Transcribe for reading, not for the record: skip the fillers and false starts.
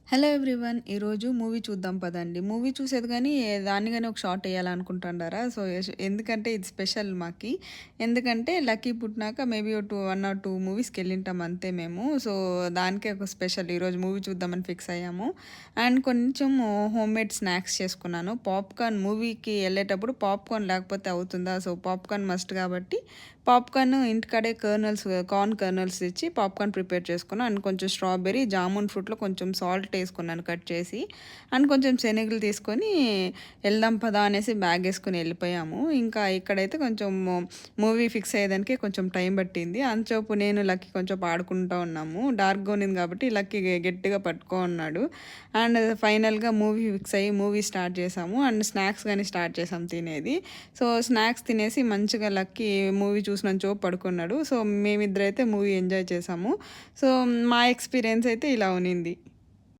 Hello everyone. ఈరోజు movie చూద్దాం పదండి. మూవీ చూసేది గానీ, దాన్ని గాని ఒక షార్ట్ ఎయ్యాలనుకుంటాండారా? సో, ఎందుకంటే ఇది స్పెషల్ మాకి. ఎందుకంటే, లక్కీ పుట్టినాక మేబీ ఓ 1 ఆర్ 2 మూవీస్‌కెళ్ళింటాం అంతే మేము. సో, దానికే ఒక స్పెషల్ ఈరోజు మూవీ చూద్దామని ఫిక్స్ అయ్యాము. అండ్ కొంచెం హోమ్‌మేడ్ స్నాక్స్ చేసుకున్నాను. పాప్‌కార్న్ మూవీకి ఎళ్ళేటప్పుడు పాప్‌కార్న్ లేకపోతే అవుతుందా? సో, పాప్‌కార్న్ మస్ట్ కాబట్టి, పాప్‌కార్న్ ఇంటికాడే కార్న్ కర్నల్స్ తెచ్చి పాప్‌కార్న్ ప్రిపేర్ చేసుకున్నా. అండ్ కొంచెం స్ట్రాబెర్రీ, జామున్ ఫ్రూట్‌లో కొంచెం సాల్ట్ ఏసుకున్నాను కట్ చేసి. అండ్ కొంచెం శనగలు తీసుకొని ఎళ్దాం పదా అనేసి బ్యాగేసుకొని ఎళ్ళిపోయాము. ఇంకా ఇక్కడైతే కొంచెం మూవీ ఫిక్స్ అయ్యేదానికి కొంచెం టైం పట్టింది. అంతలోపు నేను లక్కీ కొంచెం ఆడుకుంటా ఉన్నాము. డార్క్‌గా ఉన్నింది కాబట్టి లక్కీ గట్టిగా పట్టుకో ఉన్నాడు. అండ్ ఫైనల్‌గా మూవీ ఫిక్స్ అయ్యి మూవీ స్టార్ట్ చేశాము. అండ్ స్నాక్స్ గాని స్టార్ట్ చేశాం తినేది. సో, స్నాక్స్ తినేసి మంచిగా లక్కీ మూవీ చూసినంచో పడుకున్నాడు. సో, మేమిద్దరైతే మూవీ ఎంజాయ్ చేశాము. సో, మా ఎక్స్‌పీరియన్స్ అయితే ఇలా ఉన్నింది.